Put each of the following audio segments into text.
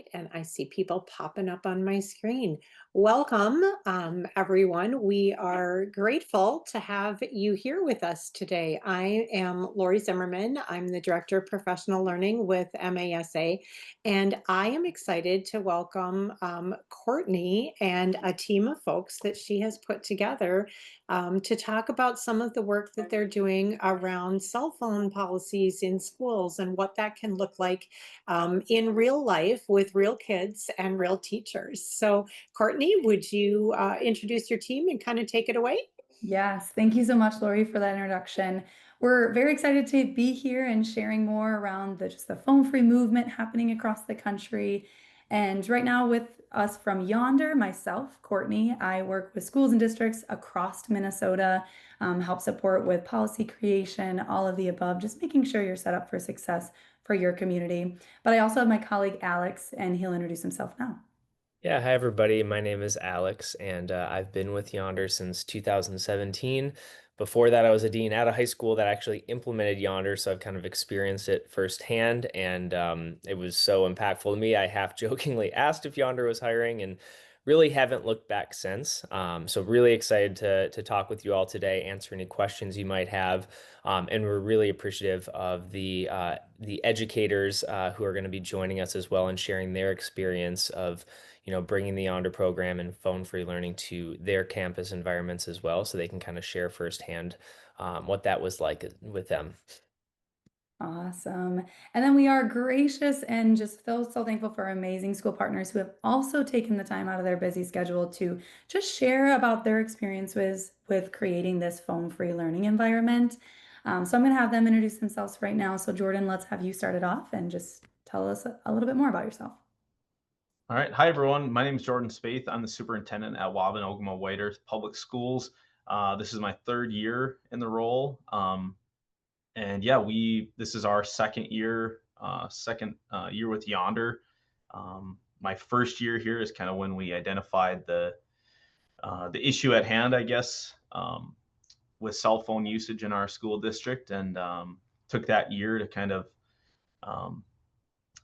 right, and I see people popping up on my screen. Welcome, everyone. We are grateful to have you here with us today. I am Lori Zimmerman. I'm the Director of Professional Learning with MASA, and I am excited to welcome Courtney and a team of folks that she has put together to talk about some of the work that they're doing around cell phone policies in schools and what that can look like in real life with real kids and real teachers. So, Courtney, would you introduce your team and kind of take it away? Yes, thank you so much, Lori, for that introduction. We're very excited to be here and sharing more around just the phone-free movement happening across the country. And right now, with us from Yonder, myself, Courtney, I work with schools and districts across Minnesota, help support with policy creation, all of the above, just making sure you're set up for success for your community. But I also have my colleague Alex, and he'll introduce himself now. Yeah, hi everybody. My name is Alex, and I've been with Yonder since 2017. Before that, I was a dean at a high school that actually implemented Yonder, so I've kind of experienced it firsthand, and it was so impactful to me. I half jokingly asked if Yonder was hiring, and really haven't looked back since. So really excited to talk with you all today, answer any questions you might have, and we're really appreciative of the educators who are going to be joining us as well and sharing their experience of bringing the Yonder program and phone-free learning to their campus environments as well, so they can kind of share firsthand what that was like with them. Awesome. And then we are gracious and just so thankful for our amazing school partners who have also taken the time out of their busy schedule to just share about their experience with creating this phone-free learning environment. So I'm going to have them introduce themselves right now. So Jordan, let's have you start it off and just tell us a little bit more about yourself. All right. Hi, everyone. My name is Jordan Spaeth. I'm the superintendent at Wabanogama White Public Schools. This is my third year in the role. And yeah, this is our second year with Yonder. My first year here is kind of when we identified the issue at hand, I guess, with cell phone usage in our school district, and took that year to kind of um,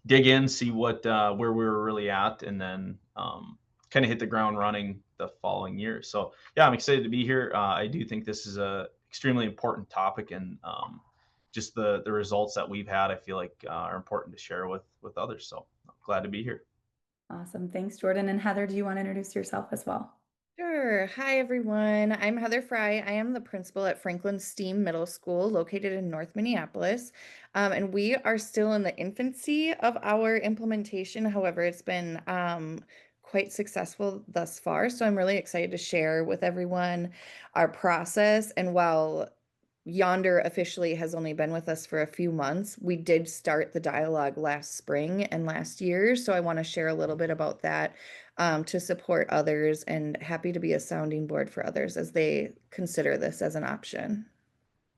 dig in, see what where we were really at, and then kind of hit the ground running the following year. So yeah, I'm excited to be here. I do think this is a extremely important topic, and just the results that we've had, I feel like are important to share with others. So I'm glad to be here. Awesome. Thanks, Jordan. And Heather, do you want to introduce yourself as well? Sure. Hi, everyone. I'm Heather Fry. I am the principal at Franklin Steam Middle School, located in North Minneapolis. And we are still in the infancy of our implementation. However, it's been quite successful thus far. So I'm really excited to share with everyone our process. And while Yonder officially has only been with us for a few months, we did start the dialogue last spring and last year. So I want to share a little bit about that to support others, and happy to be a sounding board for others as they consider this as an option.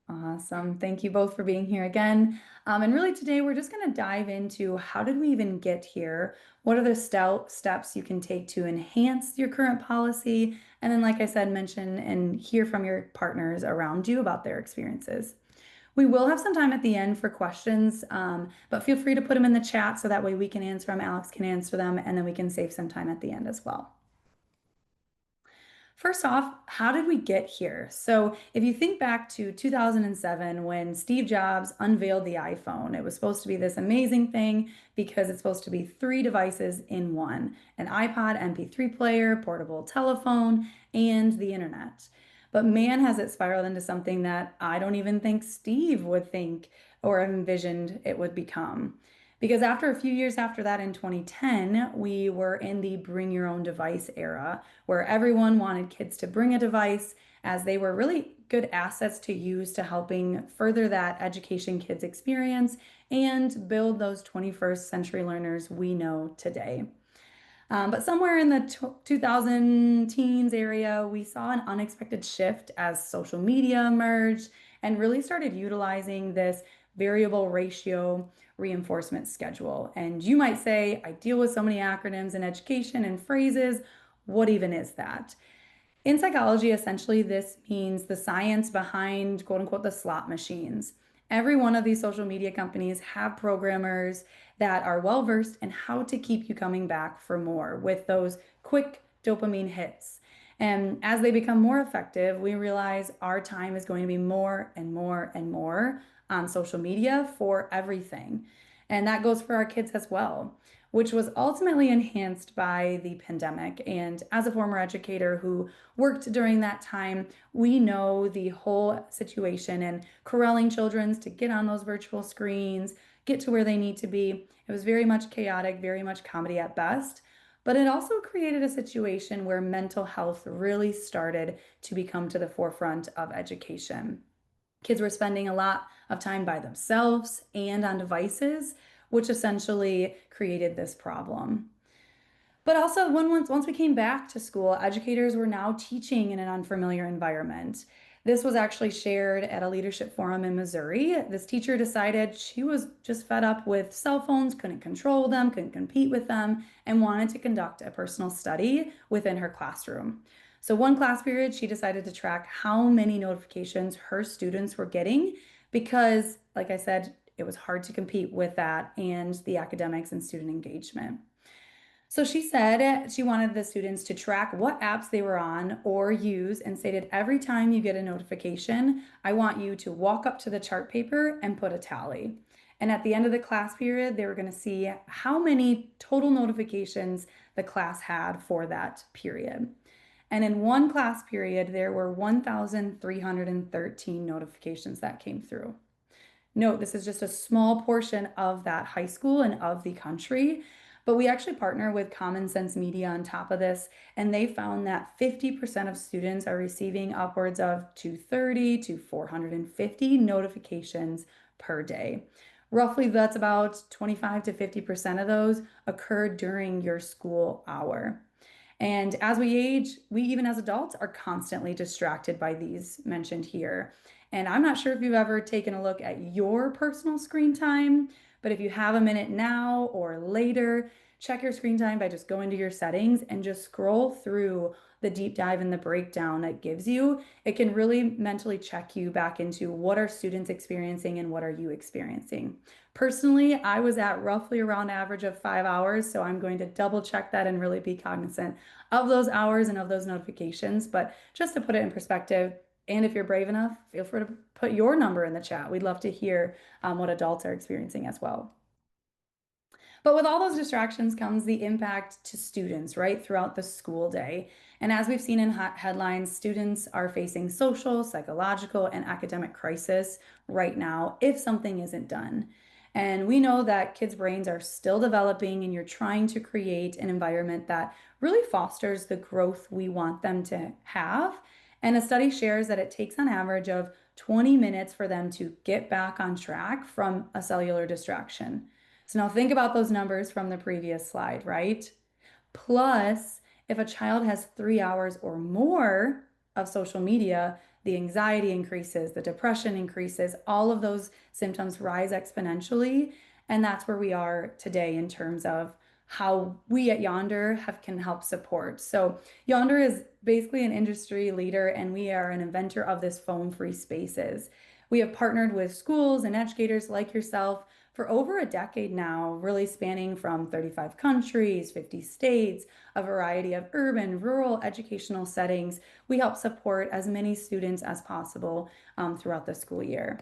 Awesome. Thank you both for being here again. And really today we're just going to dive into how did we even get here? What are the steps you can take to enhance your current policy? And then, like I said, mention and hear from your partners around you about their experiences. We will have some time at the end for questions, but feel free to put them in the chat so that way we can answer them, Alex can answer them, and then we can save some time at the end as well. First off, how did we get here? So, if you think back to 2007 when Steve Jobs unveiled the iPhone, it was supposed to be this amazing thing because it's supposed to be three devices in one: an iPod, MP3 player, portable telephone, and the internet. But man, has it spiraled into something that I don't even think Steve would think or have envisioned it would become. Because after a few years after that, in 2010, we were in the bring your own device era, where everyone wanted kids to bring a device as they were really good assets to use to helping further that education kids experience and build those 21st century learners we know today. But somewhere in the 2000 teens area, we saw an unexpected shift as social media emerged and really started utilizing this variable ratio reinforcement schedule. And you might say, I deal with so many acronyms in education and phrases. What even is that? In psychology, essentially, this means the science behind quote unquote the slot machines. Every one of these social media companies have programmers that are well versed in how to keep you coming back for more with those quick dopamine hits. And as they become more effective, we realize our time is going to be more and more and more on social media for everything. And that goes for our kids as well, which was ultimately enhanced by the pandemic. And as a former educator who worked during that time, we know the whole situation and corralling children to get on those virtual screens, get to where they need to be. It was very much chaotic, very much comedy at best. But it also created a situation where mental health really started to become to the forefront of education. Kids were spending a lot of time by themselves and on devices, which essentially created this problem. But also, once we came back to school, educators were now teaching in an unfamiliar environment. This was actually shared at a leadership forum in Missouri. This teacher decided she was just fed up with cell phones, couldn't control them, couldn't compete with them, and wanted to conduct a personal study within her classroom. So, one class period, she decided to track how many notifications her students were getting because, like I said, it was hard to compete with that and the academics and student engagement. So she said she wanted the students to track what apps they were on or use and stated every time you get a notification, I want you to walk up to the chart paper and put a tally. And at the end of the class period, they were going to see how many total notifications the class had for that period. And in one class period, there were 1,313 notifications that came through. Note, this is just a small portion of that high school and of the country, but we actually partner with Common Sense Media on top of this, and they found that 50% of students are receiving upwards of 230 to 450 notifications per day. Roughly, that's about 25 to 50% of those occur during your school hour. And as we age, we even as adults are constantly distracted by these mentioned here. And I'm not sure if you've ever taken a look at your personal screen time, but if you have a minute now or later, check your screen time by just going to your settings and just scroll through the deep dive and the breakdown that gives you. It can really mentally check you back into what are students experiencing and what are you experiencing. Personally, I was at roughly around average of 5 hours, so I'm going to double check that and really be cognizant of those hours and of those notifications. But just to put it in perspective, and if you're brave enough, feel free to put your number in the chat. We'd love to hear what adults are experiencing as well. But with all those distractions comes the impact to students, right, throughout the school day. And as we've seen in headlines, students are facing social, psychological, and academic crisis right now if something isn't done. And we know that kids' brains are still developing, and you're trying to create an environment that really fosters the growth we want them to have. And a study shares that it takes on average of 20 minutes for them to get back on track from a cellular distraction. So now think about those numbers from the previous slide, right? Plus, if a child has 3 hours or more of social media, the anxiety increases, the depression increases, all of those symptoms rise exponentially. And that's where we are today in terms of how we at Yondr can help support. So Yondr is basically an industry leader, and we are an inventor of this phone-free spaces. We have partnered with schools and educators like yourself for over a decade now, really spanning from 35 countries, 50 states, a variety of urban, rural educational settings. We help support as many students as possible throughout the school year.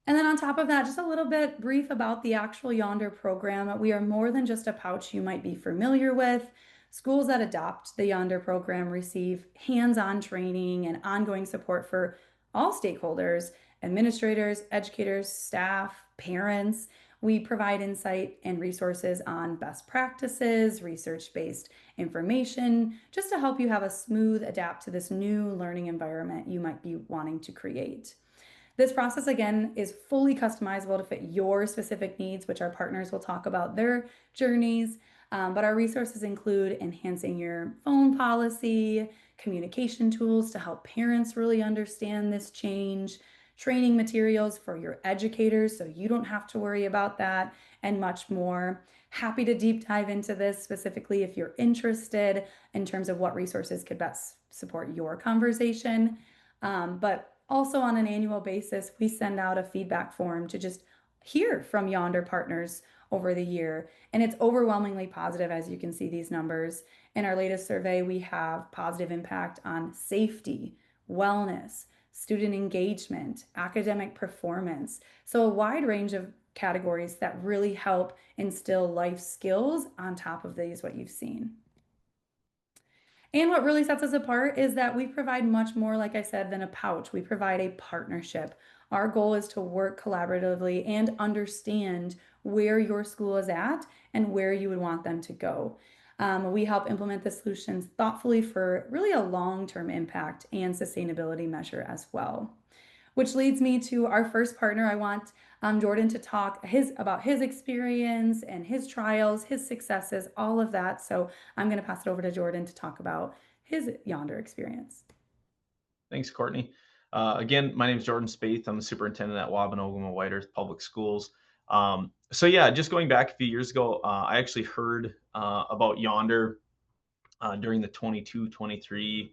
And then on top of that, just a little bit brief about the actual Yondr program. We are more than just a pouch you might be familiar with. Schools that adopt the Yondr program receive hands-on training and ongoing support for all stakeholders, administrators, educators, staff, parents. We provide insight and resources on best practices, research-based information, just to help you have a smooth adapt to this new learning environment you might be wanting to create. This process, again, is fully customizable to fit your specific needs, which our partners will talk about their journeys. But our resources include enhancing your phone policy, communication tools to help parents really understand this change, training materials for your educators so you don't have to worry about that, and much more. Happy to deep dive into this specifically if you're interested in terms of what resources could best support your conversation. But Also, on an annual basis, we send out a feedback form to just hear from Yonder partners over the year. And it's overwhelmingly positive, as you can see these numbers. In our latest survey, we have positive impact on safety, wellness, student engagement, academic performance. So, a wide range of categories that really help instill life skills on top of these, what you've seen. And what really sets us apart is that we provide much more, like I said, than a pouch. We provide a partnership. Our goal is to work collaboratively and understand where your school is at and where you would want them to go. We help implement the solutions thoughtfully for really a long-term impact and sustainability measure as well. Which leads me to our first partner. I want Jordan to talk about his experience and his trials, his successes, all of that. So I'm going to pass it over to Jordan to talk about his Yonder experience. Thanks, Courtney. Again, my name is Jordan Spaeth. I'm the superintendent at Wabanogama White Earth Public Schools. So yeah, just going back a few years ago, I actually heard about Yonder during the 22-23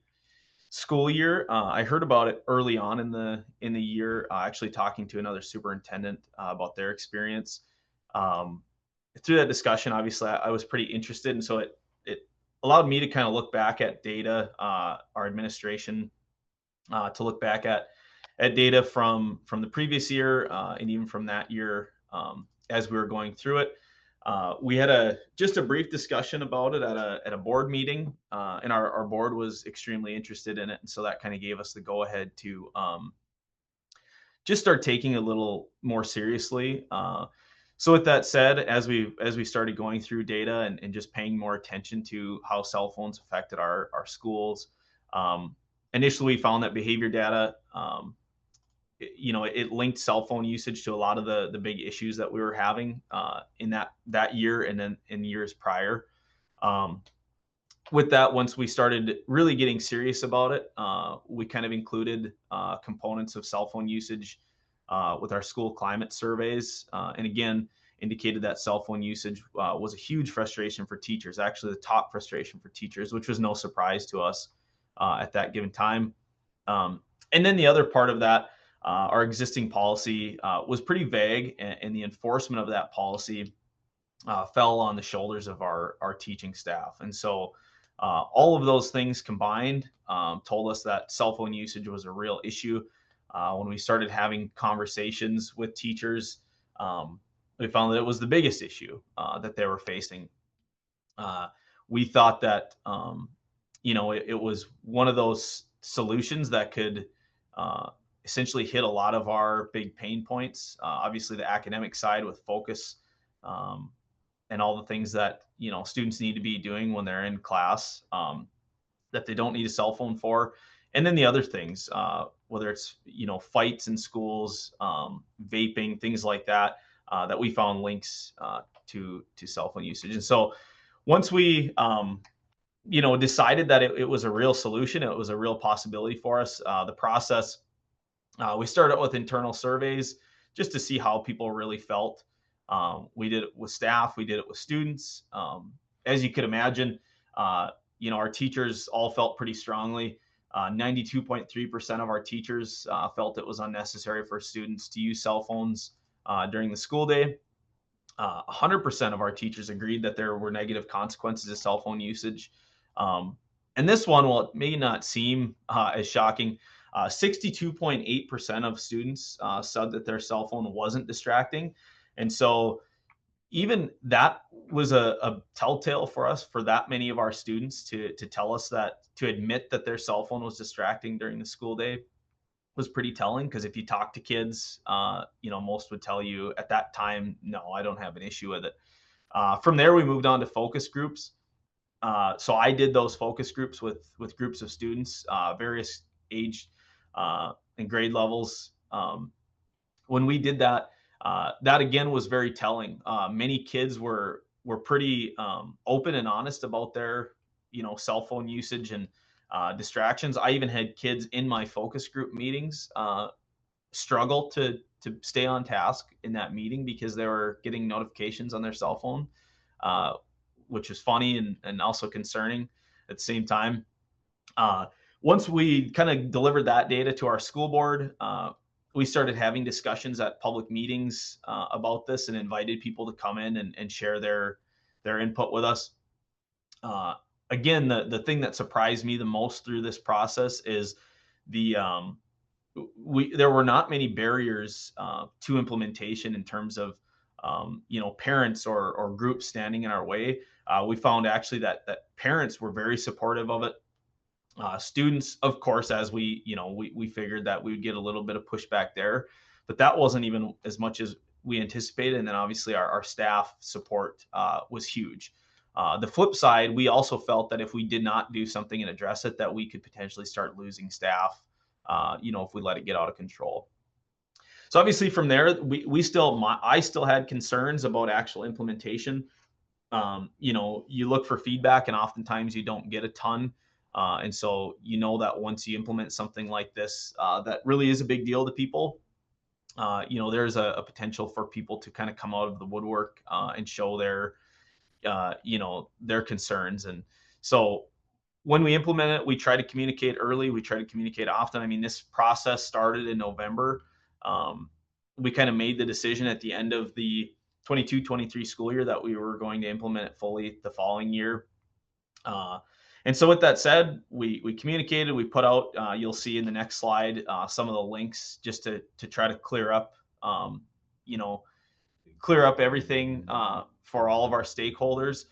school year. I heard about it early on in the year, actually talking to another superintendent about their experience. Through that discussion, obviously, I was pretty interested, and so it allowed me to kind of look back at data, our administration to look back at data from the previous year and even from that year as we were going through it. We had just a brief discussion about it at a board meeting, and our board was extremely interested in it, and so that kind of gave us the go ahead to just start taking it a little more seriously. So with that said, as we started going through data and just paying more attention to how cell phones affected our schools, initially we found that behavior data, it linked cell phone usage to a lot of the big issues that we were having in that year and then in years prior. With that, once we started really getting serious about it, we kind of included components of cell phone usage with our school climate surveys, and again, indicated that cell phone usage was a huge frustration for teachers, actually the top frustration for teachers, which was no surprise to us at that given time. And then the other part of that, our existing policy was pretty vague, and the enforcement of that policy fell on the shoulders of our teaching staff. And so all of those things combined told us that cell phone usage was a real issue. When we started having conversations with teachers, we found that it was the biggest issue that they were facing. We thought that it was one of those solutions that could essentially hit a lot of our big pain points. Obviously, the academic side with focus and all the things that students need to be doing when they're in class that they don't need a cell phone for, and then the other things, whether it's fights in schools, vaping, things like that, that we found links to cell phone usage. And so once we decided that it was a real solution, it was a real possibility for us, the process, we started out with internal surveys just to see how people really felt. We did it with staff, we did it with students. As you could imagine, our teachers all felt pretty strongly. 92.3% of our teachers felt it was unnecessary for students to use cell phones during the school day. 100% of our teachers agreed that there were negative consequences of cell phone usage. And this one, while it may not seem as shocking, 62.8% of students said that their cell phone wasn't distracting. And so even that was a telltale for us, for that many of our students to tell us that, to admit that their cell phone was distracting during the school day was pretty telling. Because if you talk to kids, most would tell you at that time, no, I don't have an issue with it. From there, we moved on to focus groups. So I did those focus groups with groups of students, various age and grade levels. When we did that, that again was very telling. Many kids were pretty open and honest about their cell phone usage and distractions. I even had kids in my focus group meetings struggle to stay on task in that meeting because they were getting notifications on their cell phone, which is funny and also concerning at the same time. once we kind of delivered that data to our school board, we started having discussions at public meetings about this and invited people to come in and share their input with us. Again, the thing that surprised me the most through this process is the there were not many barriers to implementation in terms of parents or groups standing in our way. We found actually that parents were very supportive of it. Students, of course, as we figured that we would get a little bit of pushback there, but that wasn't even as much as we anticipated. And then obviously our staff support was huge. The flip side, we also felt that if we did not do something and address it, that we could potentially start losing staff, if we let it get out of control. So obviously from there, I still had concerns about actual implementation. You look for feedback and oftentimes you don't get a ton. And so that once you implement something like this, that really is a big deal to people, there's a potential for people to kind of come out of the woodwork and show their concerns. And so when we implement it, we try to communicate early. We try to communicate often. I mean, this process started in November. We kind of made the decision at the end of the 22-23 school year that we were going to implement it fully the following year. And so with that said, we communicated, we put out, you'll see in the next slide, some of the links just to try to clear up everything for all of our stakeholders.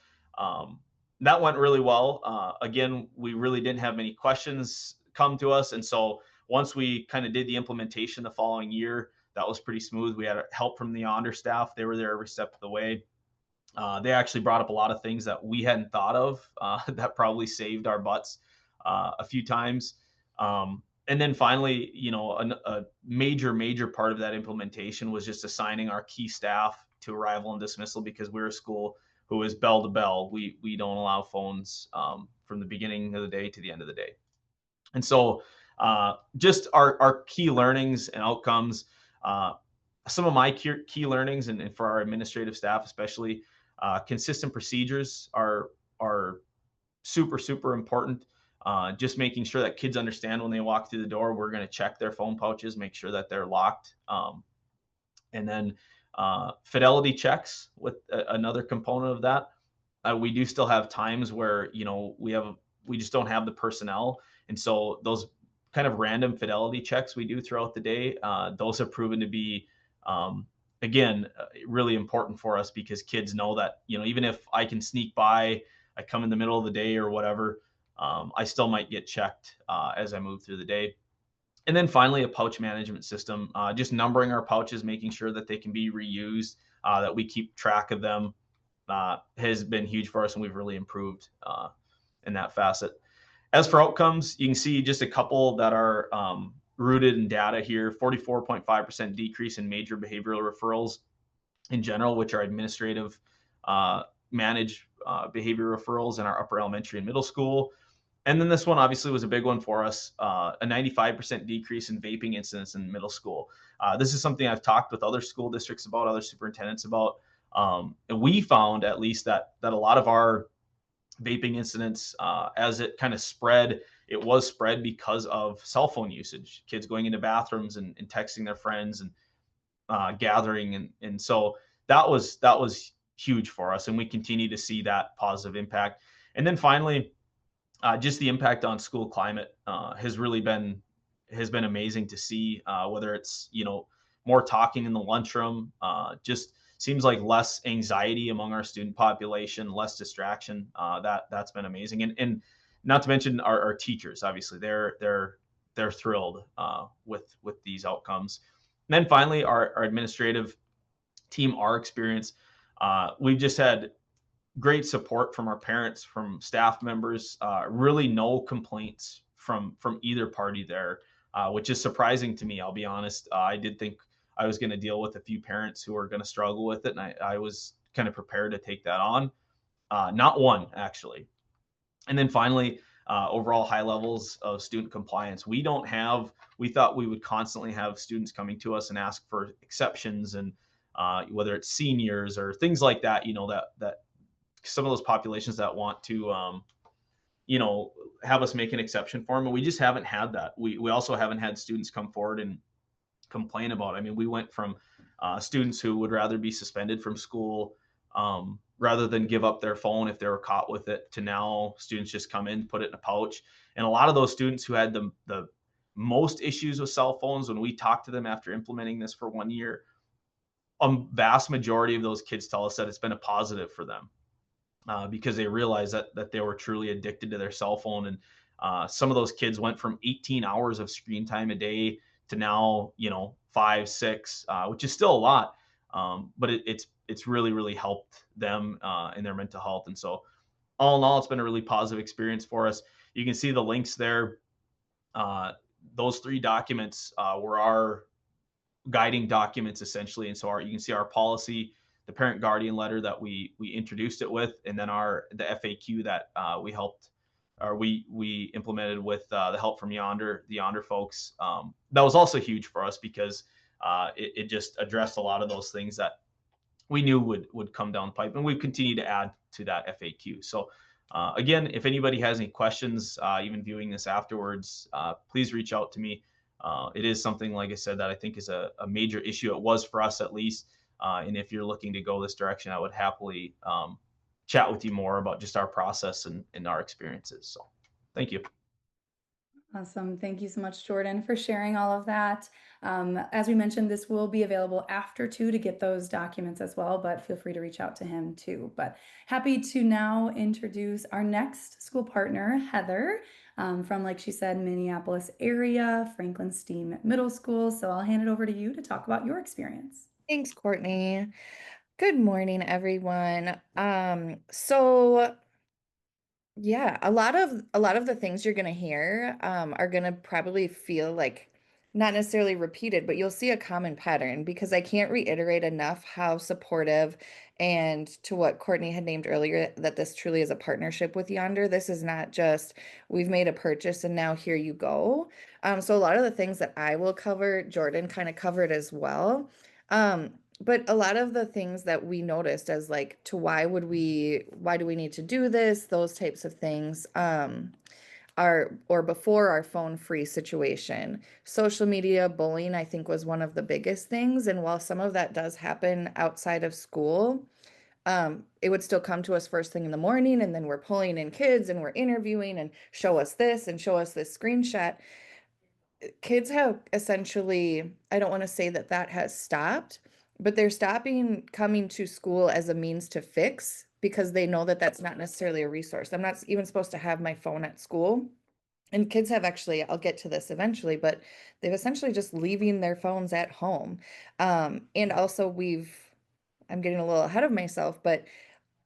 That went really well. Again, we really didn't have many questions come to us. And so once we kind of did the implementation the following year, that was pretty smooth. We had help from the Yondr staff. They were there every step of the way. They actually brought up a lot of things that we hadn't thought of that probably saved our butts a few times. And then finally, a major part of that implementation was just assigning our key staff to arrival and dismissal, because we're a school who is bell to bell. We don't allow phones from the beginning of the day to the end of the day. And so just our key learnings and outcomes, some of my key learnings, and for our administrative staff especially, consistent procedures are super important. Just making sure that kids understand when they walk through the door, we're going to check their phone pouches, make sure that they're locked. And then fidelity checks with another component of that. We do still have times where, we just don't have the personnel. And so those kind of random fidelity checks we do throughout the day, those have proven to be, again, really important for us, because kids know that, even if I can sneak by, I come in the middle of the day or whatever, I still might get checked as I move through the day. And then finally, a pouch management system, just numbering our pouches, making sure that they can be reused, that we keep track of them, has been huge for us, and we've really improved in that facet. As for outcomes, you can see just a couple that are rooted in data here. 44.5% decrease in major behavioral referrals in general, which are administrative managed behavior referrals in our upper elementary and middle school. And then this one obviously was a big one for us, a 95% decrease in vaping incidents in middle school. This is something I've talked with other school districts about, other superintendents about. And we found at least that a lot of our vaping incidents, as it kind of spread, it was spread because of cell phone usage, kids going into bathrooms and texting their friends and gathering. And so that was huge for us. And we continue to see that positive impact. And then finally, just the impact on school climate has been amazing to see, whether it's, more talking in the lunchroom, just seems like less anxiety among our student population, less distraction. That's been amazing. And not to mention our teachers, obviously they're thrilled with these outcomes. And then finally, our administrative team, our experience, we've just had great support from our parents, from staff members, really no complaints from either party there, which is surprising to me. I'll be honest. I did think I was going to deal with a few parents who are going to struggle with it, and I was kind of prepared to take that on. Not one, actually. And then finally, overall high levels of student compliance. We thought we would constantly have students coming to us and ask for exceptions, and whether it's seniors or things like that, that some of those populations that want to, have us make an exception for them, and we just haven't had that. We also haven't had students come forward and complain about it. I mean, we went from students who would rather be suspended from school rather than give up their phone if they were caught with it, to now students just come in, put it in a pouch. And a lot of those students who had the most issues with cell phones, when we talked to them after implementing this for 1 year, a vast majority of those kids tell us that it's been a positive for them, because they realized that they were truly addicted to their cell phone. And some of those kids went from 18 hours of screen time a day to now, 5, 6, which is still a lot. But it's really helped them in their mental health. And so all in all, it's been a really positive experience for us. You can see the links there. Those 3 documents were our guiding documents essentially. And so you can see our policy, the parent guardian letter that we introduced it with, and then the FAQ that we implemented with the help from the Yonder folks. That was also huge for us because it just addressed a lot of those things that we knew would come down the pipe, and we've continued to add to that FAQ. So again, if anybody has any questions, even viewing this afterwards, please reach out to me. It is something, like I said, that I think is a major issue. It was for us, at least. And if you're looking to go this direction, I would happily chat with you more about just our process and our experiences. So thank you. Awesome. Thank you so much, Jordan, for sharing all of that. As we mentioned, this will be available after 2 to get those documents as well, but feel free to reach out to him too. But happy to now introduce our next school partner, Heather, from, like she said, Minneapolis area, Franklin STEAM Middle School. So I'll hand it over to you to talk about your experience. Thanks, Courtney. Good morning, everyone. So yeah, a lot of the things you're gonna hear are gonna probably feel like not necessarily repeated, but you'll see a common pattern, because I can't reiterate enough how supportive, and to what Courtney had named earlier, that this truly is a partnership with Yonder. This is not just we've made a purchase and now here you go. So a lot of the things that I will cover, Jordan kind of covered as well. But a lot of the things that we noticed as like to why do we need to do this, those types of things, or before our phone free situation. Social media bullying, I think, was one of the biggest things. And while some of that does happen outside of school, it would still come to us first thing in the morning, and then we're pulling in kids and we're interviewing and show us this and show us this screenshot. Kids have essentially, I don't want to say that that has stopped, but they're stopping coming to school as a means to fix, because they know that that's not necessarily a resource. I'm not even supposed to have my phone at school. And kids have actually, I'll get to this eventually, but they've essentially just leaving their phones at home. And also I'm getting a little ahead of myself, but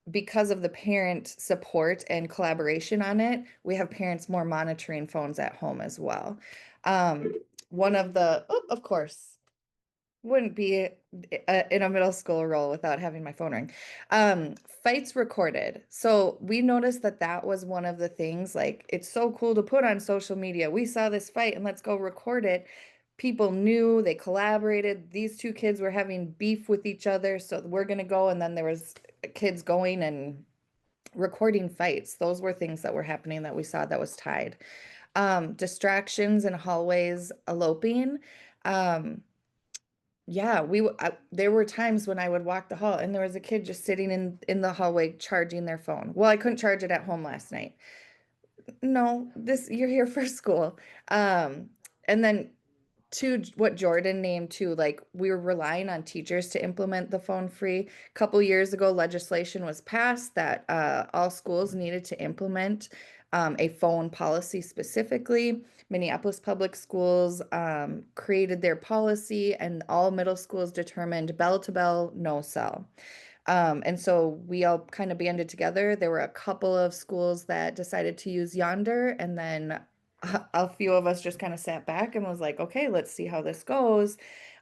because of the parent support and collaboration on it, we have parents more monitoring phones at home as well. One of the, of course, wouldn't be in a middle school role without having my phone ring. Fights recorded. So we noticed that that was one of the things, like, it's so cool to put on social media. We saw this fight and let's go record it. People knew, they collaborated. These 2 kids were having beef with each other, so we're going to go. And then there was kids going and recording fights. Those were things that were happening that we saw that was tied. Distractions in hallways, eloping. Yeah, there were times when I would walk the hall and there was a kid just sitting in the hallway charging their phone. Well, I couldn't charge it at home last night. No, you're here for school. And then to what Jordan named too, like, we were relying on teachers to implement the phone free. A couple years ago, legislation was passed that all schools needed to implement a phone policy specifically. Minneapolis Public Schools created their policy, and all middle schools determined bell to bell, no cell. And so we all kind of banded together. There were a couple of schools that decided to use Yonder, and then a few of us just kind of sat back and was like, okay, let's see how this goes.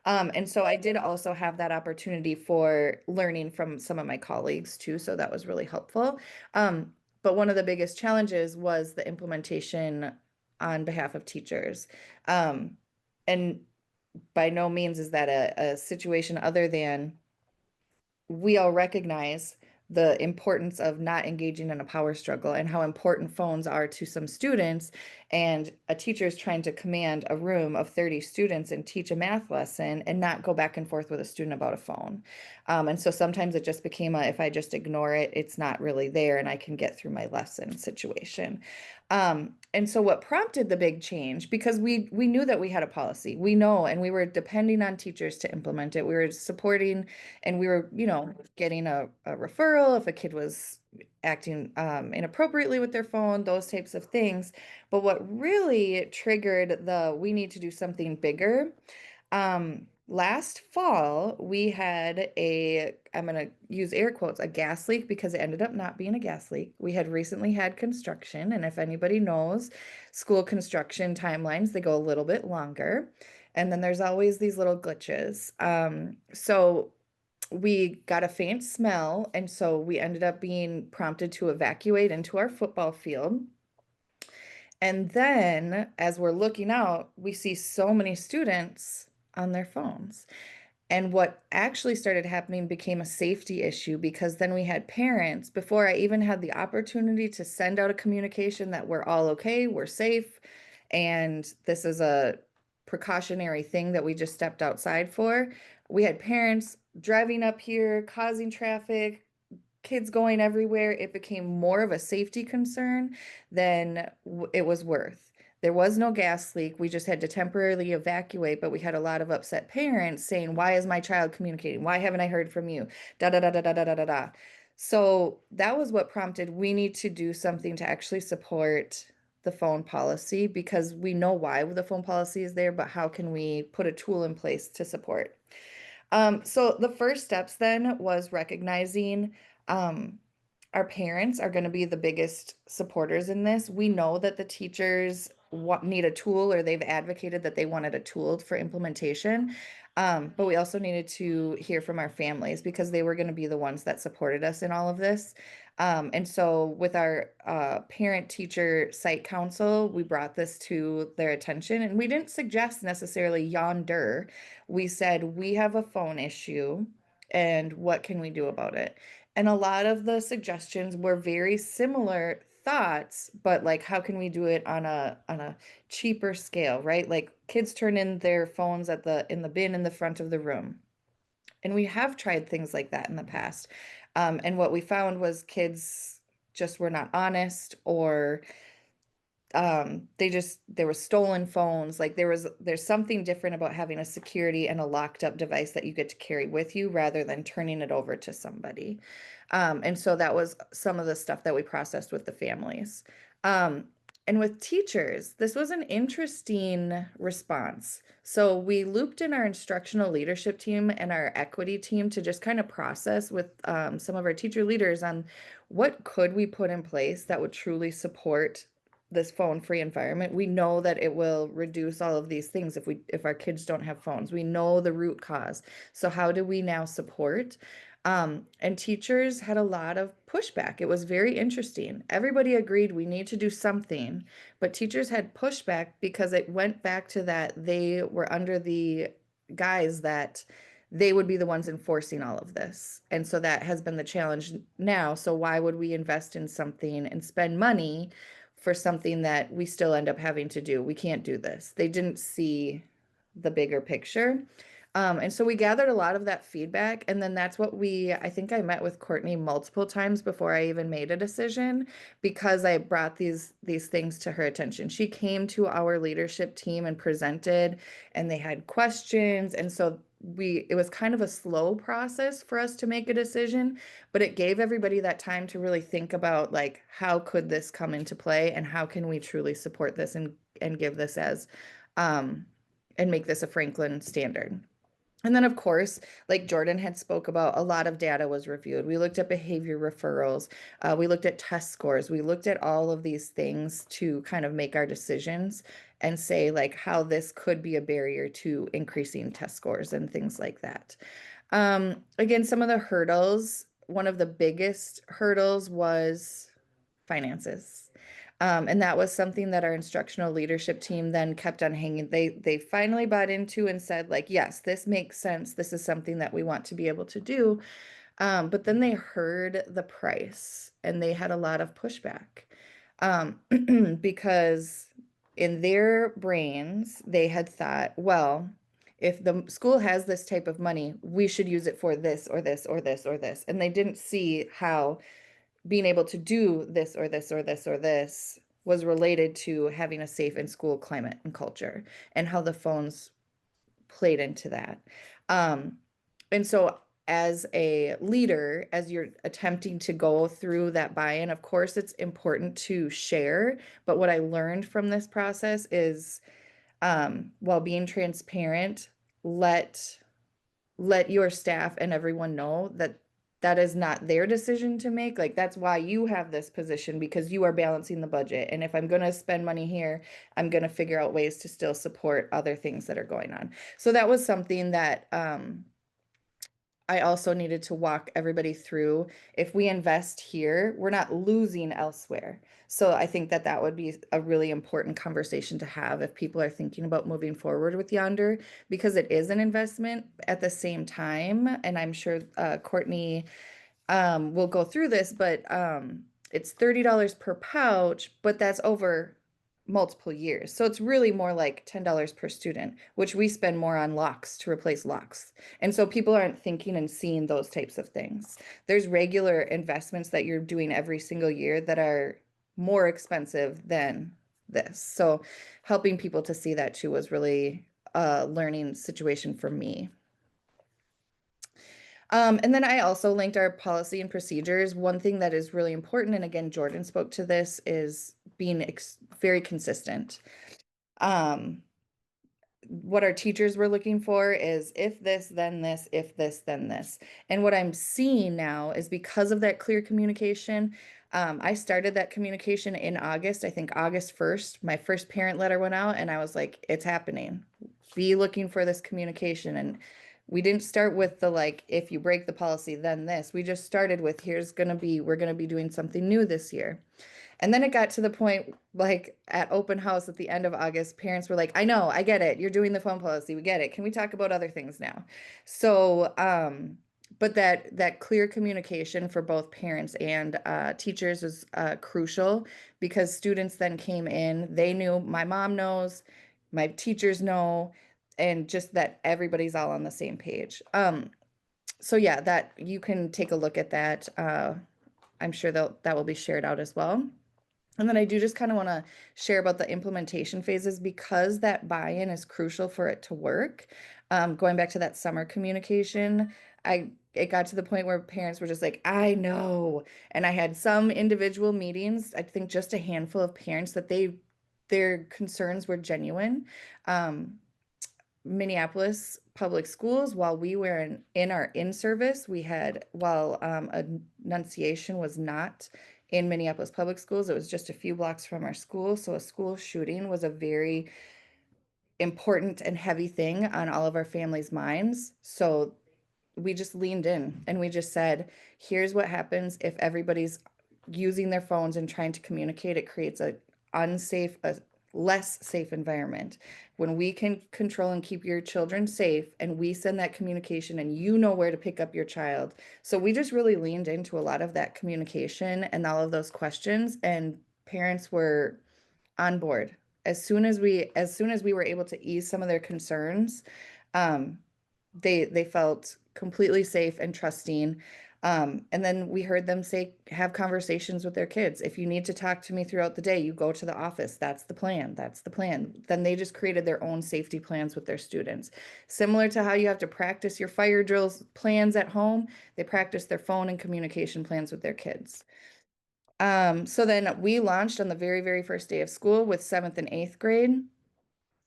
And so I did also have that opportunity for learning from some of my colleagues too. So that was really helpful. But one of the biggest challenges was the implementation on behalf of teachers. And by no means is that a situation other than we all recognize the importance of not engaging in a power struggle and how important phones are to some students. And a teacher is trying to command a room of 30 students and teach a math lesson and not go back and forth with a student about a phone. And so sometimes it just became a, if I just ignore it, it's not really there and I can get through my lesson situation. And so what prompted the big change, because we knew that we had a policy, we know, and we were depending on teachers to implement it. We were supporting, and we were, getting a referral if a kid was acting inappropriately with their phone, those types of things. But what really triggered we need to do something bigger. Last fall, we had I'm going to use air quotes, a gas leak, because it ended up not being a gas leak. We had recently had construction, and if anybody knows school construction timelines, they go a little bit longer. And then there's always these little glitches. So we got a faint smell, and so we ended up being prompted to evacuate into our football field. And then as we're looking out, we see so many students on their phones. And what actually started happening became a safety issue, because then we had parents, before I even had the opportunity to send out a communication that we're all okay, we're safe, and this is a precautionary thing that we just stepped outside for. We had parents driving up here, causing traffic, kids going everywhere. It became more of a safety concern than it was worth. There was no gas leak. We just had to temporarily evacuate, but we had a lot of upset parents saying, "Why is my child communicating? Why haven't I heard from you?" Da da da da da da da da da. So that was what prompted, we need to do something to actually support the phone policy, because we know why the phone policy is there, but how can we put a tool in place to support? So the first steps then was recognizing our parents are going to be the biggest supporters in this. We know that the teachers need a tool, or they've advocated that they wanted a tool for implementation. But we also needed to hear from our families, because they were going to be the ones that supported us in all of this. And so with our parent-teacher site council, we brought this to their attention, and we didn't suggest necessarily yonder. We said, we have a phone issue, and what can we do about it? And a lot of the suggestions were very similar thoughts, but like, how can we do it on a cheaper scale, right? Like, kids turn in their phones in the bin in the front of the room. And we have tried things like that in the past. And what we found was kids just were not honest, or there were stolen phones. Like, there's something different about having a security and a locked up device that you get to carry with you, rather than turning it over to somebody. And so that was some of the stuff that we processed with the families. And with teachers, this was an interesting response. So we looped in our instructional leadership team and our equity team to just kind of process with some of our teacher leaders on what could we put in place that would truly support this phone-free environment. We know that it will reduce all of these things if our kids don't have phones. We know the root cause. So how do we now support? And teachers had a lot of pushback. It was very interesting. Everybody agreed we need to do something, but teachers had pushback because it went back to that they were under the guise that they would be the ones enforcing all of this. And so that has been the challenge now. So why would we invest in something and spend money for something that we still end up having to do? We can't do this. They didn't see the bigger picture. And so we gathered a lot of that feedback, and then that's what I think I met with Courtney multiple times before I even made a decision, because I brought these things to her attention. She came to our leadership team and presented, and they had questions. And so it was kind of a slow process for us to make a decision, but it gave everybody that time to really think about, like, how could this come into play, and how can we truly support this and give this as, and make this a Franklin standard. And then, of course, like Jordan had spoke about, a lot of data was reviewed. We looked at behavior referrals. We looked at test scores. We looked at all of these things to kind of make our decisions and say, like, how this could be a barrier to increasing test scores and things like that. Again, some of the hurdles, one of the biggest hurdles was finances. And that was something that our instructional leadership team then kept on hanging. They finally bought into and said, like, yes, this makes sense. This is something that we want to be able to do. But then they heard the price and they had a lot of pushback. Because in their brains, they had thought, well, if the school has this type of money, we should use it for this or this or this or this. And they didn't see how being able to do this or this or this or this was related to having a safe in school climate and culture, and how the phones played into that. Um, and so as a leader, as you're attempting to go through that buy-in, of course, it's important to share. But what I learned from this process is, while being transparent, let your staff and everyone know that that is not their decision to make. Like, that's why you have this position, because you are balancing the budget. And if I'm going to spend money here, I'm going to figure out ways to still support other things that are going on. So that was something that I also needed to walk everybody through. If we invest here, we're not losing elsewhere. So I think that that would be a really important conversation to have if people are thinking about moving forward with Yonder, because it is an investment at the same time. And I'm sure Courtney will go through this, but it's $30 per pouch, but that's over multiple years. So it's really more like $10 per student, which we spend more on locks to replace locks. And so people aren't thinking and seeing those types of things. There's regular investments that you're doing every single year that are more expensive than this. So helping people to see that too was really a learning situation for me. And then I also linked our policy and procedures. One thing that is really important, and again, Jordan spoke to this, is being very consistent. What our teachers were looking for is if this, then this, if this, then this. And what I'm seeing now is, because of that clear communication, I started that communication in August. I think August 1st, my first parent letter went out, and I was like, it's happening. Be looking for this communication. And we didn't start with the, like, if you break the policy, then this. We just started with, we're gonna be doing something new this year. And then it got to the point, like at open house at the end of August, parents were like, I know, I get it. You're doing the phone policy. We get it. Can we talk about other things now? So, but that clear communication for both parents and teachers was crucial, because students then came in, they knew, my mom knows, my teachers know, and just that everybody's all on the same page. So yeah, that you can take a look at that. I'm sure that will be shared out as well. And then I do just kind of want to share about the implementation phases, because that buy-in is crucial for it to work. Going back to that summer communication, it got to the point where parents were just like, I know. And I had some individual meetings, I think just a handful of parents, that their concerns were genuine. Minneapolis Public Schools, while we were in our in-service, we had, while Annunciation was not in Minneapolis Public Schools, it was just a few blocks from our school. So a school shooting was a very important and heavy thing on all of our families' minds. So we just leaned in and we just said, here's what happens if everybody's using their phones and trying to communicate. It creates a less safe environment. When we can control and keep your children safe, and we send that communication, and you know where to pick up your child. So we just really leaned into a lot of that communication and all of those questions, and parents were on board. As soon as we were able to ease some of their concerns, they felt completely safe and trusting. And then we heard them say, have conversations with their kids. If you need to talk to me throughout the day, you go to the office. That's the plan. That's the plan. Then they just created their own safety plans with their students. Similar to how you have to practice your fire drills plans at home, they practice their phone and communication plans with their kids. So then we launched on the very, very first day of school with 7th and 8th grade.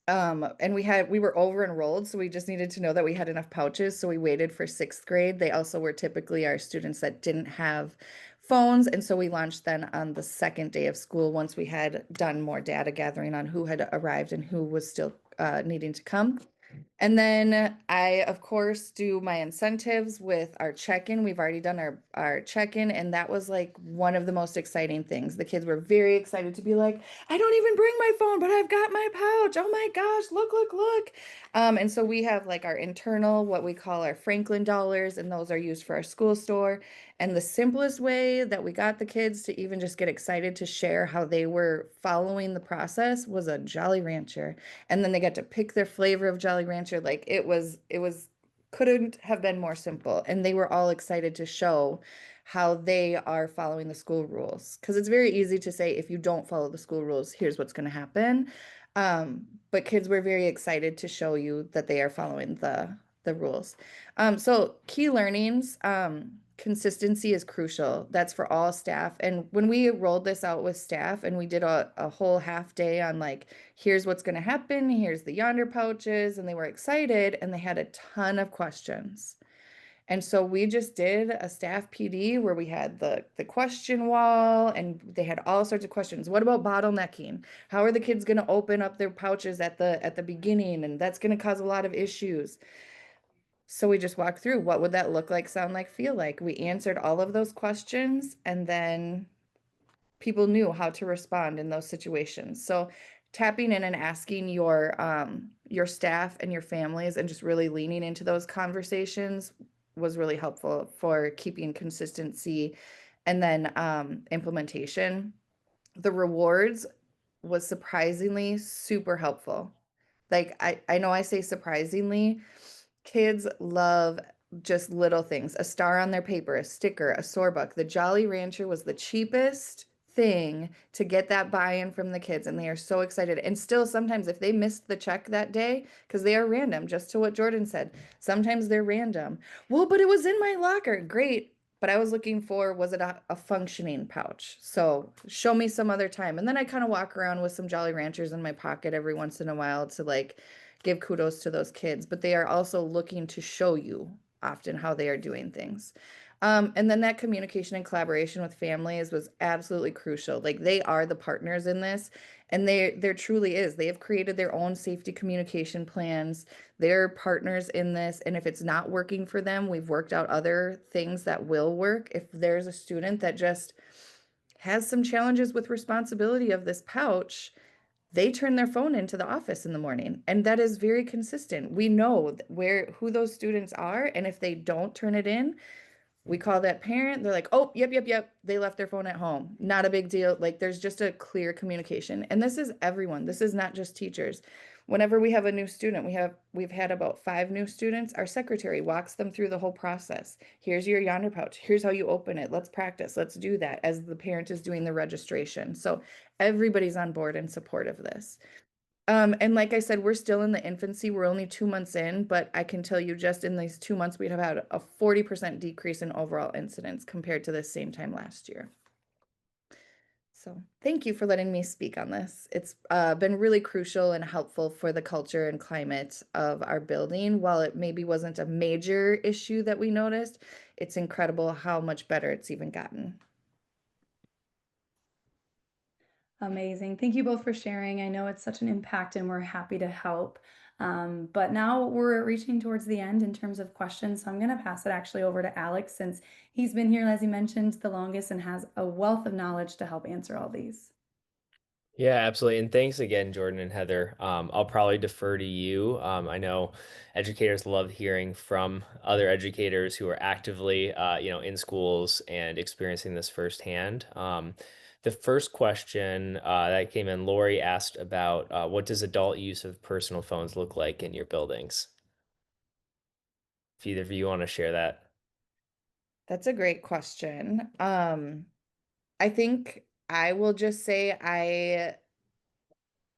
And we were over enrolled, so we just needed to know that we had enough pouches. So we waited for 6th grade. They also were typically our students that didn't have phones. And so we launched then on the second day of school, once we had done more data gathering on who had arrived and who was still needing to come. And then I, of course, do my incentives with our check-in. We've already done our check-in, and that was like one of the most exciting things. The kids were very excited to be like, I don't even bring my phone, but I've got my pouch. Oh my gosh, look, look, look. And so we have like our internal, what we call our Franklin dollars, and those are used for our school store. And the simplest way that we got the kids to even just get excited to share how they were following the process was a Jolly Rancher. And then they got to pick their flavor of Jolly Rancher. Like it was couldn't have been more simple. And they were all excited to show how they are following the school rules. Because it's very easy to say, if you don't follow the school rules, here's what's going to happen. But kids were very excited to show you that they are following the rules. So key learnings, consistency is crucial. That's for all staff. And when we rolled this out with staff and we did a whole half day on like, here's what's going to happen, here's the Yonder pouches, and they were excited and they had a ton of questions. And so we just did a staff PD where we had the question wall and they had all sorts of questions. What about bottlenecking? How are the kids going to open up their pouches at the beginning? And that's going to cause a lot of issues. So we just walked through what would that look like, sound like, feel like. We answered all of those questions and then people knew how to respond in those situations. So tapping in and asking your staff and your families and just really leaning into those conversations was really helpful for keeping consistency and then implementation. The rewards was surprisingly super helpful. Like I know I say surprisingly, kids love just little things, a star on their paper, a sticker, a scorebook. The Jolly Rancher was the cheapest thing to get that buy-in from the kids, and they are so excited. And still, sometimes if they missed the check that day, because they are random, just to what Jordan said, sometimes they're random. Well, but it was in my locker. Great. But I was looking for, was it a functioning pouch? So show me some other time. And then I kind of walk around with some Jolly Ranchers in my pocket every once in a while to like give kudos to those kids, but they are also looking to show you often how they are doing things. And then that communication and collaboration with families was absolutely crucial. Like they are the partners in this, and there truly is. They have created their own safety communication plans. They're partners in this, and if it's not working for them, we've worked out other things that will work. If there's a student that just has some challenges with responsibility of this pouch, they turn their phone into the office in the morning, and that is very consistent. We know who those students are, and if they don't turn it in, we call that parent. They're like, oh, yep, they left their phone at home. Not a big deal. Like there's just a clear communication, and this is everyone. This is not just teachers. Whenever we have a new student, we've had about 5 new students. Our secretary walks them through the whole process. Here's your Yonder pouch. Here's how you open it. Let's practice. Let's do that as the parent is doing the registration. So everybody's on board in support of this. And like I said, we're still in the infancy. We're only 2 months in, but I can tell you just in these 2 months, we have had a 40% decrease in overall incidents compared to the same time last year. So thank you for letting me speak on this. It's been really crucial and helpful for the culture and climate of our building. While it maybe wasn't a major issue that we noticed, it's incredible how much better it's even gotten. Amazing. Thank you both for sharing. I know it's such an impact and we're happy to help. But now we're reaching towards the end in terms of questions. So I'm going to pass it actually over to Alex since he's been here, as he mentioned, the longest and has a wealth of knowledge to help answer all these. Yeah, absolutely. And thanks again, Jordan and Heather. I'll probably defer to you. I know educators love hearing from other educators who are actively, in schools and experiencing this firsthand. The first question that came in, Lori asked about what does adult use of personal phones look like in your buildings? If either of you want to share that. That's a great question. I think I will just say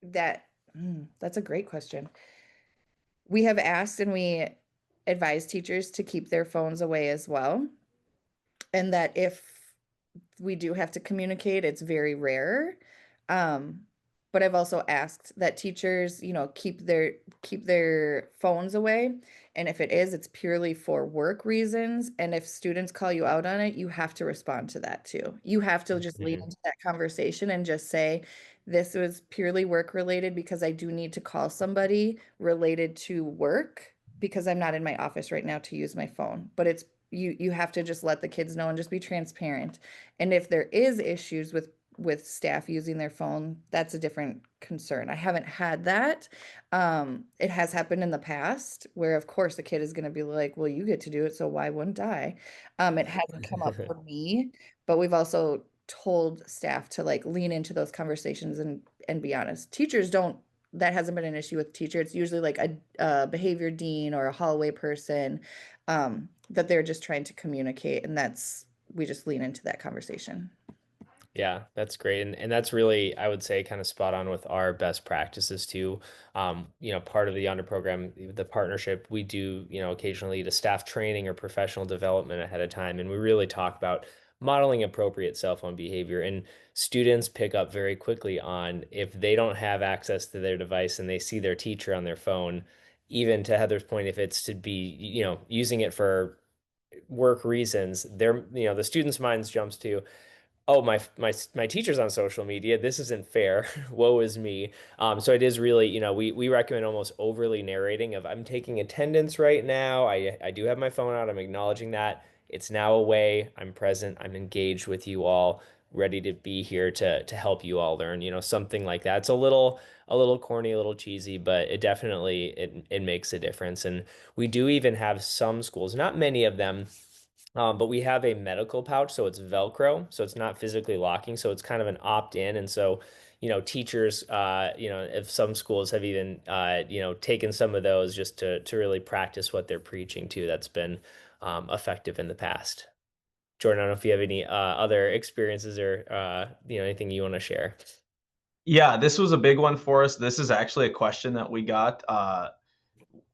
that's a great question. We have asked and we advise teachers to keep their phones away as well. And that if we do have to communicate, it's very rare. But I've also asked that teachers, keep their phones away. And if it is, it's purely for work reasons. And if students call you out on it, you have to respond to that too. You have to just lean Mhm. into that conversation and just say, this was purely work related because I do need to call somebody related to work because I'm not in my office right now to use my phone. But it's you have to just let the kids know and just be transparent. And if there is issues with staff using their phone, that's a different concern. I haven't had that. It has happened in the past where, of course, the kid is going to be like, well, you get to do it, so why wouldn't I? It hasn't come up for me, but we've also told staff to like lean into those conversations and be honest. Teachers don't, that hasn't been an issue with teacher. It's usually like a behavior dean or a hallway person that they're just trying to communicate, and that's we just lean into that conversation. Yeah, that's great. And that's really, I would say, kind of spot on with our best practices too. Part of the Yonder program, the partnership, we do, occasionally the staff training or professional development ahead of time. And we really talk about modeling appropriate cell phone behavior. And students pick up very quickly on if they don't have access to their device and they see their teacher on their phone, even to Heather's point, if it's to be, using it for work reasons, the students' minds jumps to, oh, my teacher's on social media, this isn't fair. Woe is me. So it is really, we recommend almost overly narrating of, I'm taking attendance right now, I do have my phone out, I'm acknowledging that it's now away, I'm present, I'm engaged with you all, ready to be here to help you all learn, something like that. It's a little corny, a little cheesy, but it definitely it makes a difference. And we do even have some schools, not many of them, but we have a medical pouch, so it's Velcro, so it's not physically locking, so it's kind of an opt-in. And so, teachers, if some schools have even, taken some of those just to really practice what they're preaching to, that's been effective in the past. Jordan, I don't know if you have any other experiences or anything you want to share. Yeah, this was a big one for us. This is actually a question that we got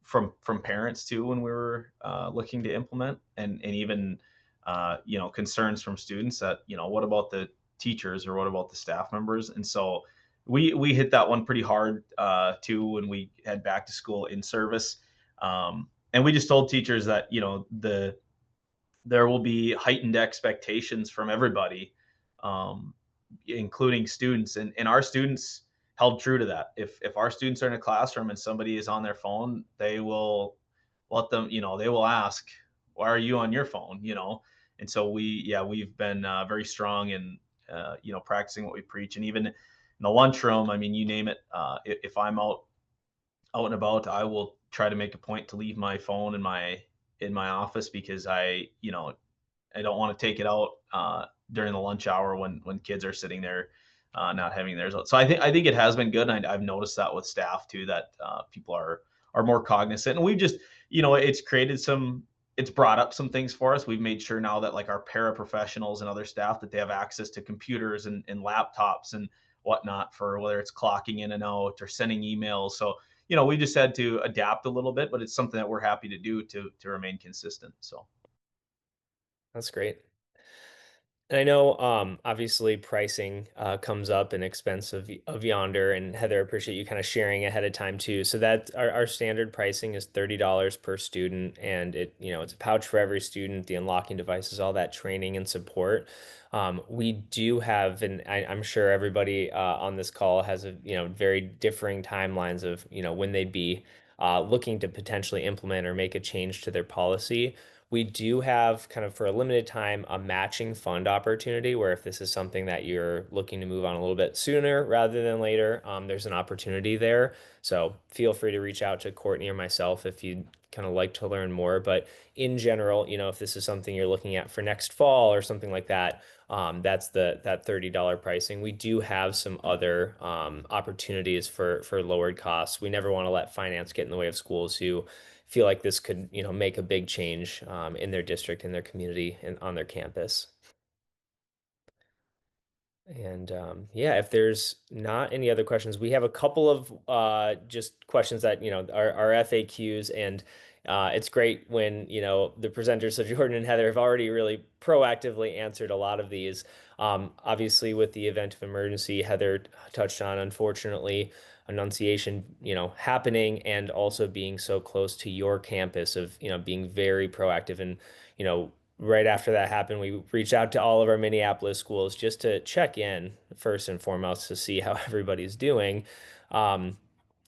from parents too when we were looking to implement, and even concerns from students that what about the teachers or what about the staff members. And so we hit that one pretty hard too when we had back to school in service, and we just told teachers that there will be heightened expectations from everybody, um, including students, and our students held true to that. If our students are in a classroom and somebody is on their phone, they will let them, they will ask, why are you on your phone? And so we've been very strong in practicing what we preach. And even in the lunchroom, I mean, you name it, if I'm out and about, I will try to make a point to leave my phone in my office, because I don't want to take it out during the lunch hour when kids are sitting there not having theirs out. So I think it has been good, and I've noticed that with staff too, that people are more cognizant, and we've just it's brought up some things for us. We've made sure now that like our paraprofessionals and other staff, that they have access to computers and laptops and whatnot, for whether it's clocking in and out or sending emails. So we just had to adapt a little bit, but it's something that we're happy to do to remain consistent. So. That's great. And I know, obviously, pricing comes up in expense of Yonder, and Heather, I appreciate you kind of sharing ahead of time too. So that our standard pricing is $30 per student, and it's a pouch for every student, the unlocking devices, all that training and support. We do have, and I'm sure everybody on this call has very differing timelines of when they'd be looking to potentially implement or make a change to their policy. We do have, kind of for a limited time, a matching fund opportunity where if this is something that you're looking to move on a little bit sooner rather than later, there's an opportunity there. So feel free to reach out to Courtney or myself if you'd kind of like to learn more. But in general, if this is something you're looking at for next fall or something like that, that's that $30 pricing. We do have some other opportunities for lowered costs. We never want to let finance get in the way of schools who feel like this could, make a big change in their district, in their community, and on their campus. And yeah, if there's not any other questions, we have a couple of just questions that, are FAQs, and it's great when, the presenters, so Jordan and Heather, have already really proactively answered a lot of these. Obviously, with the event of emergency, Heather touched on, unfortunately, Annunciation, happening and also being so close to your campus of, being very proactive and, right after that happened, we reached out to all of our Minneapolis schools just to check in first and foremost to see how everybody's doing. Um,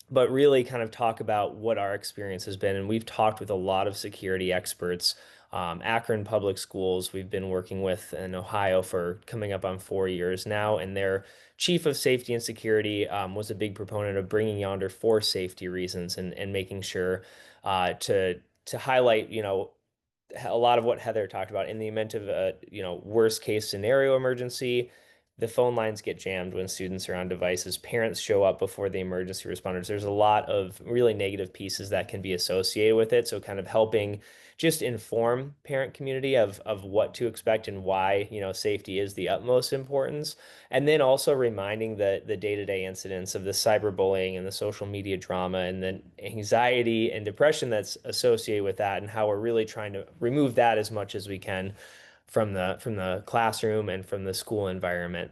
but really kind of talk about what our experience has been. And we've talked with a lot of security experts. Akron Public Schools, we've been working with in Ohio for coming up on 4 years now, and their chief of safety and security was a big proponent of bringing Yonder for safety reasons and making sure to highlight, a lot of what Heather talked about in the event of a, worst case scenario emergency. The phone lines get jammed when students are on devices. Parents show up before the emergency responders. There's a lot of really negative pieces that can be associated with it. So kind of helping just inform parent community of what to expect and why, safety is the utmost importance. And then also reminding the day-to-day incidents of the cyberbullying and the social media drama and the anxiety and depression that's associated with that, and how we're really trying to remove that as much as we can from the classroom and from the school environment.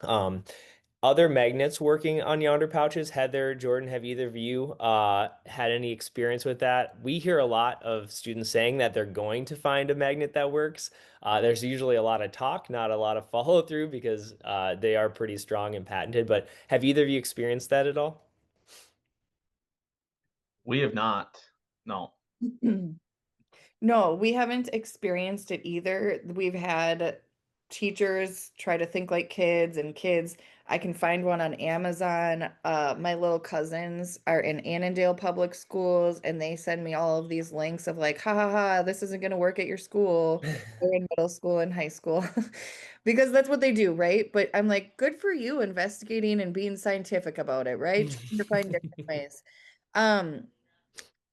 Um, Other magnets working on Yonder pouches, Heather, Jordan, have either of you had any experience with that? We hear a lot of students saying that they're going to find a magnet that works. There's usually a lot of talk, not a lot of follow through because they are pretty strong and patented. But have either of you experienced that at all? We have not. No. No, we haven't experienced it either. We've had teachers try to think like kids and kids. I can find one on Amazon. My little cousins are in Annandale Public Schools and they send me all of these links of like, ha ha ha, this isn't going to work at your school or in middle school and high school because that's what they do, right? But I'm like, good for you investigating and being scientific about it, right? Trying to find different ways. Um,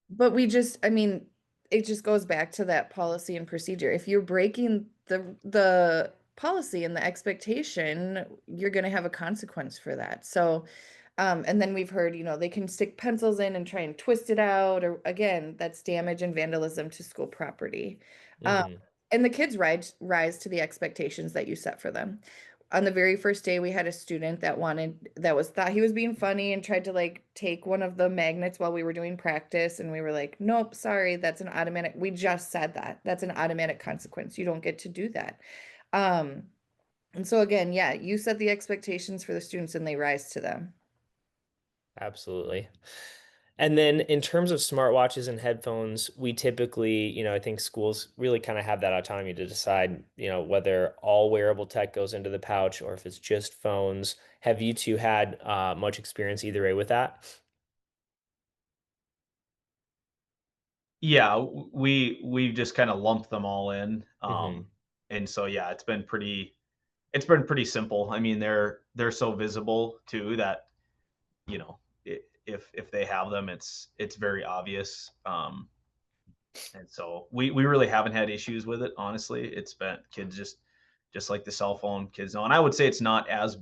but I mean, it just goes back to that policy and procedure. If you're breaking the policy and the expectation, you're going to have a consequence for that. So, and then we've heard, they can stick pencils in and try and twist it out, or again, that's damage and vandalism to school property. Um, Hmm. and the kids rise to the expectations that you set for them. On the very first day, we had a student thought he was being funny and tried to like take one of the magnets while we were doing practice. And we were like, nope, sorry, that's an automatic. We just said that. That's an automatic consequence. You don't get to do that. Um, and so again, yeah, you set the expectations for the students and they rise to them. Absolutely. And then in terms of smartwatches and headphones, we typically, I think schools really kind of have that autonomy to decide, whether all wearable tech goes into the pouch or if it's just phones. Have you two had much experience either way with that? Yeah, we've just kind of lumped them all in. Hmm. And so yeah, it's been pretty simple. I mean, they're so visible too that, if they have them, it's very obvious. And so we really haven't had issues with it, honestly. It's been kids just like the cell phone, kids know. And I would say it's not as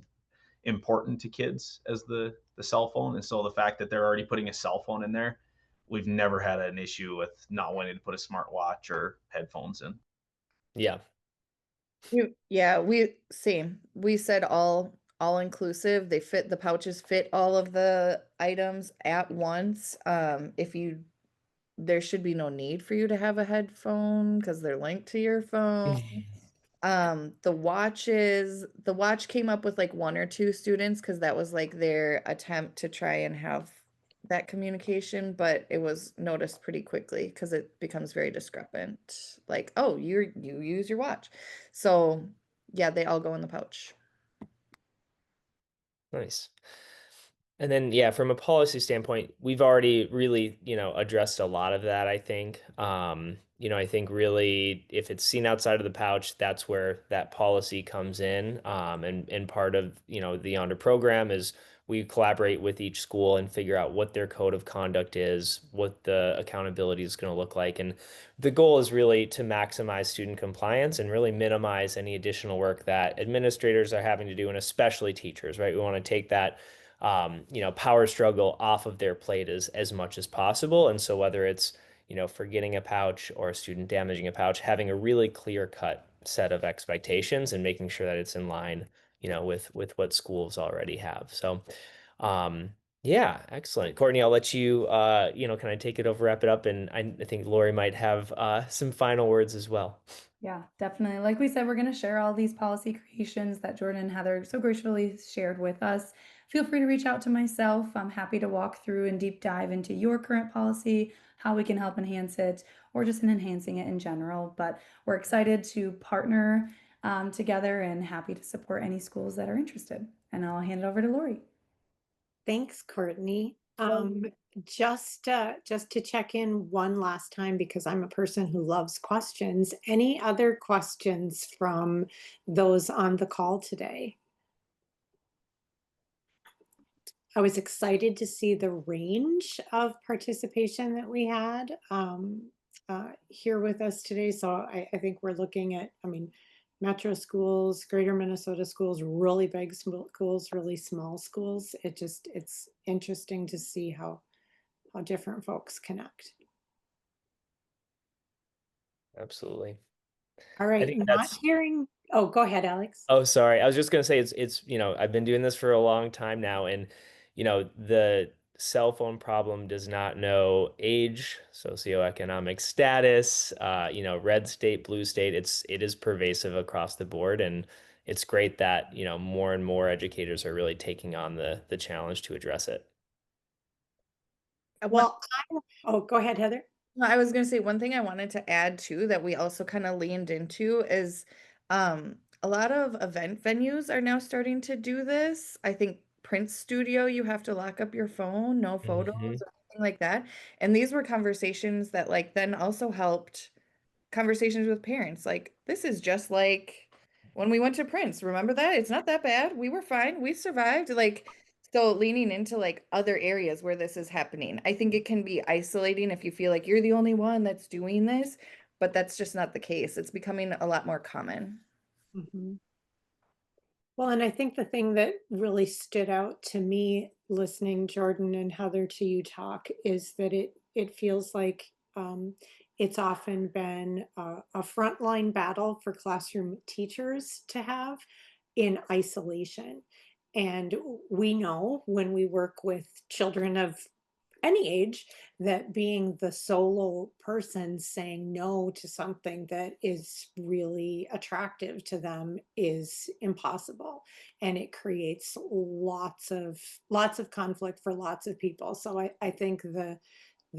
important to kids as the cell phone. And so the fact that they're already putting a cell phone in there, we've never had an issue with not wanting to put a smartwatch or headphones in. Yeah. Yeah, same. We said all inclusive. The pouches fit all of the items at once. There should be no need for you to have a headphone because they're linked to your phone. The watch came up with like one or two students because that was like their attempt to try and have that communication, but it was noticed pretty quickly because it becomes very discrepant. Like, oh, you use your watch. So yeah, they all go in the pouch. Nice. And then, yeah, from a policy standpoint, we've already really, addressed a lot of that, I think. I think really if it's seen outside of the pouch, that's where that policy comes in. And part of, the Yonder program is we collaborate with each school and figure out what their code of conduct is, what the accountability is going to look like. And the goal is really to maximize student compliance and really minimize any additional work that administrators are having to do, and especially teachers, right? We want to take that power struggle off of their plate as much as possible. And so whether it's, forgetting a pouch or a student damaging a pouch, having a really clear cut set of expectations and making sure that it's in line, with what schools already have. So, yeah, excellent. Courtney, I'll let you, kind of take it over, wrap it up, and I think Lori might have some final words as well. Yeah, definitely. Like we said, we're going to share all these policy creations that Jordan and Heather so graciously shared with us. Feel free to reach out to myself. I'm happy to walk through and deep dive into your current policy, how we can help enhance it, or just in enhancing it in general. But we're excited to partner together and happy to support any schools that are interested. And I'll hand it over to Lori. Thanks, Courtney. Just to check in one last time, because I'm a person who loves questions. Any other questions from those on the call today? I was excited to see the range of participation that we had here with us today. So I think we're looking at, metro schools, greater Minnesota schools, really big schools, really small schools. It's interesting to see how different folks connect. Absolutely. All I right, think not hearing. Oh, go ahead, Alex. Oh, sorry. I was just gonna say it's I've been doing this for a long time now, and the cell phone problem does not know age, socioeconomic status, red state, blue state. It is pervasive across the board, and it's great that more and more educators are really taking on the challenge to address it. Well, oh, go ahead, Heather. I was going to say one thing I wanted to add too that we also kind of leaned into is a lot of event venues are now starting to do this. I think Print Studio, you have to lock up your phone, no photos or anything like that. And these were conversations that like then also helped conversations with parents. Like, this is just like when we went to Prince. Remember that? It's not that bad. We were fine. We survived. Like, so leaning into like other areas where this is happening. I think it can be isolating if you feel like you're the only one that's doing this, but that's just not the case. It's becoming a lot more common. Mhm. Well, and I think the thing that really stood out to me listening, Jordan and Heather, to you talk is that it feels like it's often been a frontline battle for classroom teachers to have in isolation. And we know when we work with children of any age that being the solo person saying no to something that is really attractive to them is impossible, and it creates lots of conflict for lots of people. So I think the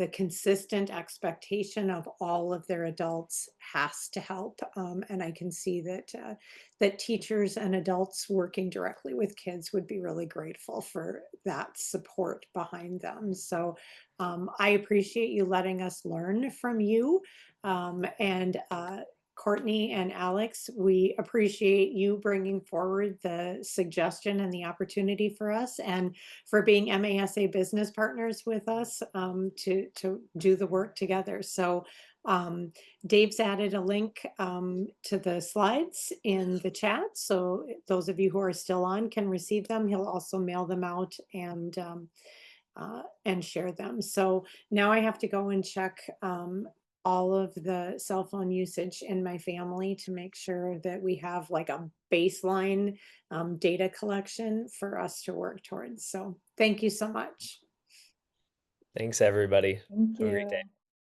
consistent expectation of all of their adults has to help. And I can see that teachers and adults working directly with kids would be really grateful for that support behind them. So I appreciate you letting us learn from you. And Courtney and Alex, we appreciate you bringing forward the suggestion and the opportunity for us, and for being MASA business partners with us to do the work together. So Dave's added a link to the slides in the chat. So those of you who are still on can receive them. He'll also mail them out and share them. So now I have to go and check all of the cell phone usage in my family to make sure that we have like a baseline data collection for us to work towards. So thank you so much. Thanks, everybody. Thank Have a great you. day.